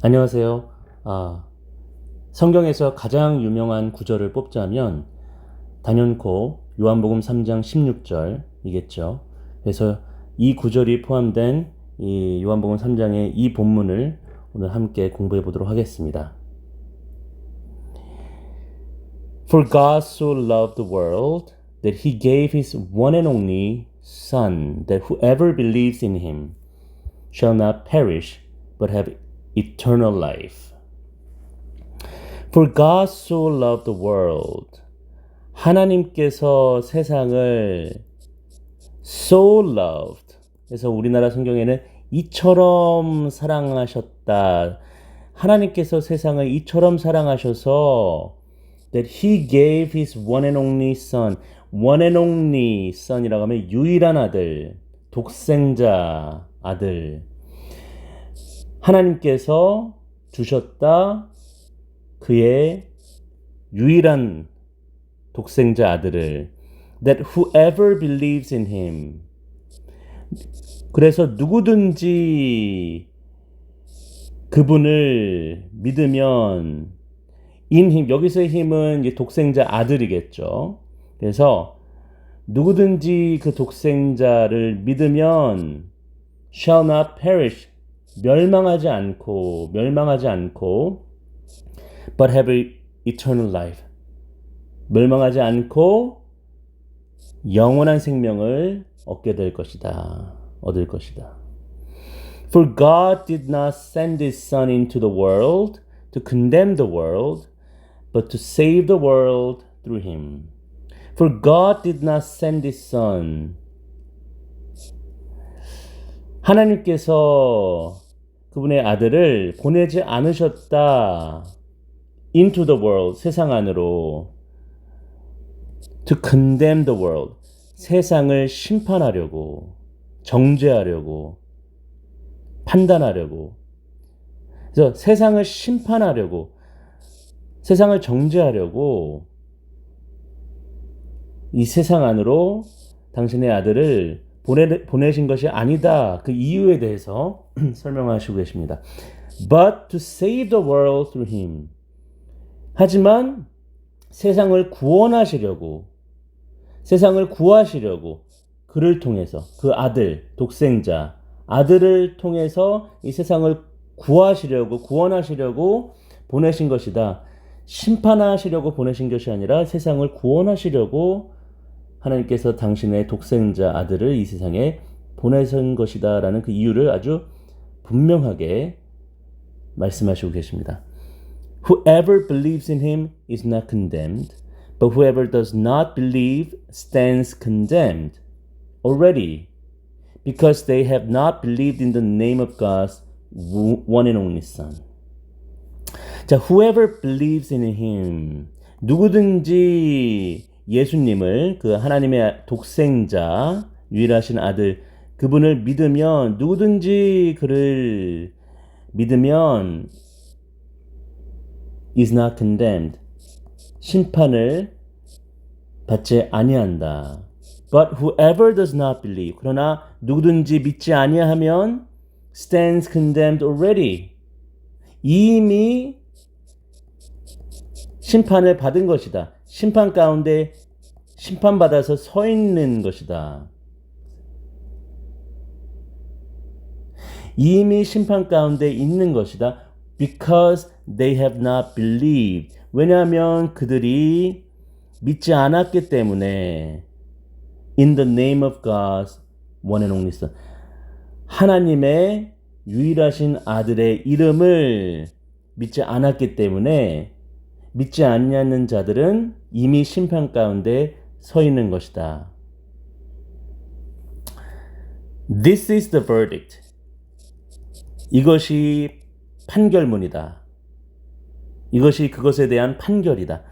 안녕하세요. 성경에서 가장 유명한 구절을 뽑자면 단연코 요한복음 3장 16절이겠죠. 그래서 이 구절이 포함된 이 요한복음 3장의 이 본문을 오늘 함께 공부해 보도록 하겠습니다. For God so loved the world that he gave his one and only Son, that whoever believes in him shall not perish but have eternal life. For God so loved the world. 하나님께서 세상을 so loved. 그래서 우리나라 성경에는 이처럼 사랑하셨다. 하나님께서 세상을 이처럼 사랑하셔서 that he gave his one and only son. one and only son이라고 하면 유일한 아들, 독생자 아들. 하나님께서 주셨다. 그의 유일한 독생자 아들을 that whoever believes in him 그래서 누구든지 그분을 믿으면 in him 여기서의 힘은 독생자 아들이겠죠. 그래서 누구든지 그 독생자를 믿으면 shall not perish 멸망하지 않고 but have eternal life 멸망하지 않고 영원한 생명을 얻게 될 것이다. 얻을 것이다. For God did not send his son into the world to condemn the world, but to save the world through him. For God did not send his son. 하나님께서 그분의 아들을 보내지 않으셨다. into the world, 세상 안으로. to condemn the world, 세상을 심판하려고, 정죄하려고, 판단하려고. 그래서 세상을 심판하려고, 세상을 정죄하려고 이 세상 안으로 당신의 아들을 보내신 것이 아니다. 그 이유에 대해서 설명하시고 계십니다. But to save the world through him. 하지만 세상을 구하시려고 그를 통해서 그 아들, 독생자, 아들을 통해서 이 세상을 구원하시려고 보내신 것이다. 심판하시려고 보내신 것이 아니라 세상을 구원하시려고 하나님께서 당신의 독생자 아들을 이 세상에 보내신 것이다 라는 그 이유를 아주 분명하게 말씀하시고 계십니다. Whoever believes in him is not condemned, but whoever does not believe stands condemned already, because they have not believed in the name of God's one and only Son. 자, whoever believes in him, 누구든지 예수님을 그 하나님의 독생자, 유일하신 아들, 그분을 믿으면 누구든지 그를 믿으면 is not condemned. 심판을 받지 아니한다. But whoever does not believe. 그러나 누구든지 믿지 아니하면 stands condemned already. 이미 심판을 받은 것이다. 심판 가운데 심판받아서 서 있는 것이다. 이미 심판 가운데 있는 것이다. Because they have not believed. 왜냐하면 그들이 믿지 않았기 때문에 in the name of God's one and only Son. 하나님의 유일하신 아들의 이름을 믿지 않았기 때문에 믿지 않는 자들은 이미 심판 가운데 서 있는 것이다. This is the verdict. 이것이 판결문이다. 이것이 그것에 대한 판결이다.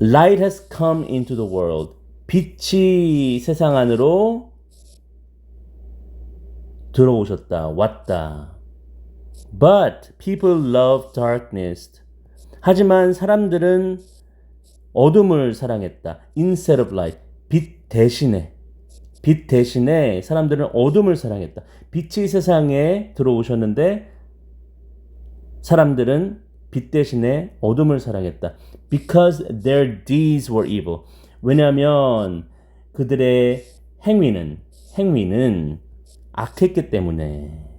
Light has come into the world. 빛이 세상 안으로 들어오셨다. 왔다. But people love darkness. 하지만 사람들은 어둠을 사랑했다. Instead of light. 빛 대신에 사람들은 어둠을 사랑했다. 빛이 세상에 들어오셨는데 사람들은 빛 대신에 어둠을 사랑했다. Because their deeds were evil. 왜냐하면 그들의 행위는 악했기 때문에.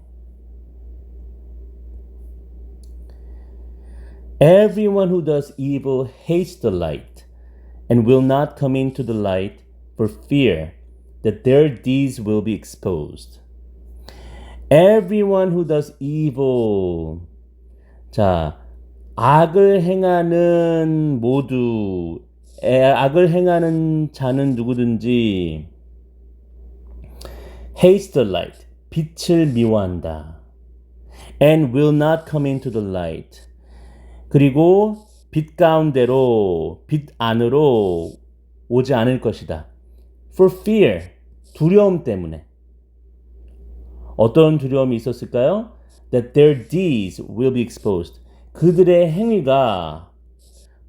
Everyone who does evil hates the light and will not come into the light for fear that their deeds will be exposed. Everyone who does evil. 자, 악을 행하는 악을 행하는 자는 누구든지 hates the light, 빛을 미워한다. And will not come into the light. 그리고 빛 가운데로, 빛 안으로 오지 않을 것이다. For fear, 두려움 때문에. 어떤 두려움이 있었을까요? That their deeds will be exposed. 그들의 행위가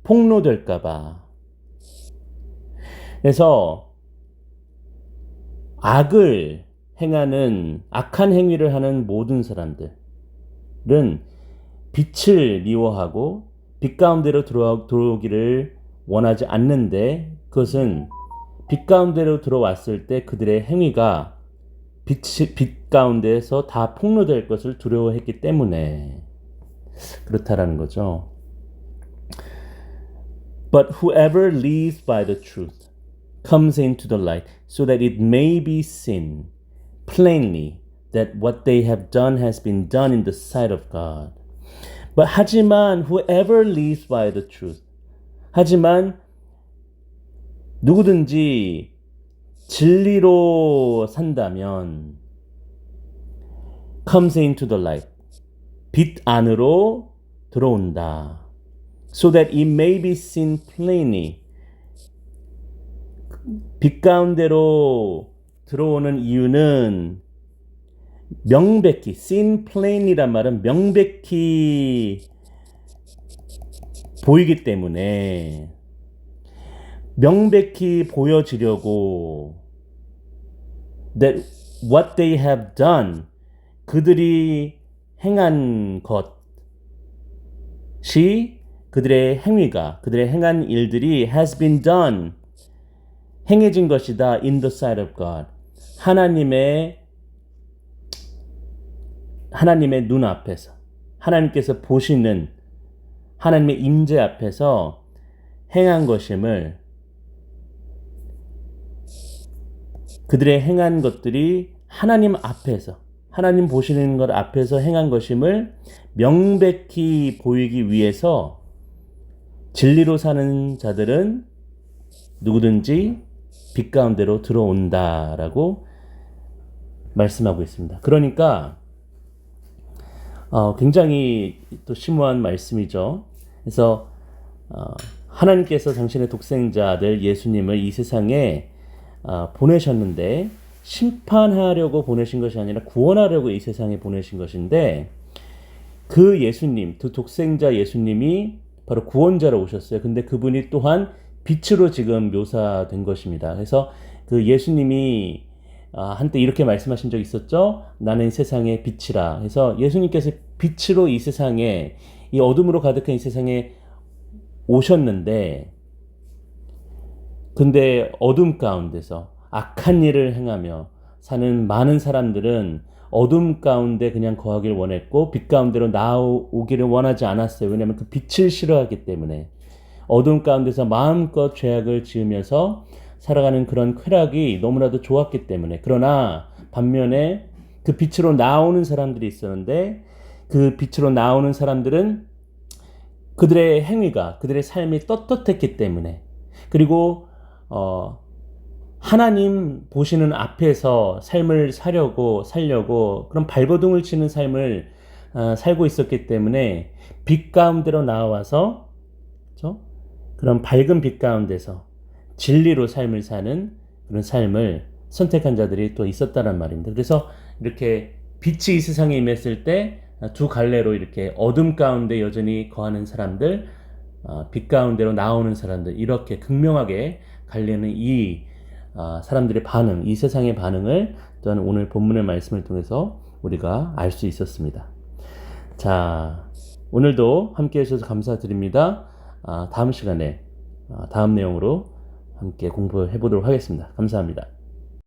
폭로될까봐. 그래서 악을 행하는, 악한 행위를 하는 모든 사람들은 빛을 미워하고 빛 가운데로 들어오기를 원하지 않는데, 그것은 빛 가운데로 들어왔을 때 그들의 행위가 빛 가운데에서 다 폭로될 것을 두려워했기 때문에 그렇다라는 거죠. But whoever lives by the truth comes into the light so that it may be seen plainly that what they have done has been done in the sight of God. 하지만 whoever lives by the truth. 하지만 누구든지 진리로 산다면 comes into the light. 빛 안으로 들어온다. So that it may be seen plainly. 빛 가운데로 들어오는 이유는 명백히, seen plain이란 말은 명백히 보이기 때문에, 명백히 보여지려고 that what they have done, 그들이 행한 것이, 그들의 행위가, 그들의 행한 일들이 has been done, 행해진 것이다 in the sight of God. 하나님의 눈 앞에서, 하나님께서 보시는 하나님의 임재 앞에서 행한 것임을, 그들의 행한 것들이 하나님 앞에서, 하나님 보시는 것 앞에서 행한 것임을 명백히 보이기 위해서 진리로 사는 자들은 누구든지 빛 가운데로 들어온다라고 말씀하고 있습니다. 그러니까 굉장히 또 심오한 말씀이죠. 그래서 하나님께서 당신의 독생자 아들 예수님을 이 세상에 보내셨는데, 심판하려고 보내신 것이 아니라 구원하려고 이 세상에 보내신 것인데, 그 예수님, 그 독생자 예수님이 바로 구원자로 오셨어요. 근데 그분이 또한 빛으로 지금 묘사된 것입니다. 그래서 그 예수님이 한때 이렇게 말씀하신 적이 있었죠. 나는 세상의 빛이라. 그래서 예수님께서 빛으로 이 세상에, 이 어둠으로 가득한 이 세상에 오셨는데, 근데 어둠 가운데서 악한 일을 행하며 사는 많은 사람들은 어둠 가운데 그냥 거하길 원했고 빛 가운데로 나오기를 원하지 않았어요. 왜냐하면 그 빛을 싫어하기 때문에. 어둠 가운데서 마음껏 죄악을 지으면서 살아가는 그런 쾌락이 너무나도 좋았기 때문에. 그러나 반면에 그 빛으로 나오는 사람들이 있었는데, 그 빛으로 나오는 사람들은 그들의 행위가, 그들의 삶이 떳떳했기 때문에, 그리고 하나님 보시는 앞에서 삶을 살려고 그런 발버둥을 치는 삶을 살고 있었기 때문에 빛 가운데로 나와서, 그렇죠? 그런 밝은 빛 가운데서 진리로 삶을 사는 그런 삶을 선택한 자들이 또 있었다는 말입니다. 그래서 이렇게 빛이 이 세상에 임했을 때 두 갈래로 이렇게 어둠 가운데 여전히 거하는 사람들, 빛 가운데로 나오는 사람들, 이렇게 극명하게 갈리는 이 사람들의 반응, 이 세상의 반응을 또한 오늘 본문의 말씀을 통해서 우리가 알 수 있었습니다. 자, 오늘도 함께 해주셔서 감사드립니다. 다음 시간에 다음 내용으로 함께 공부해 보도록 하겠습니다. 감사합니다.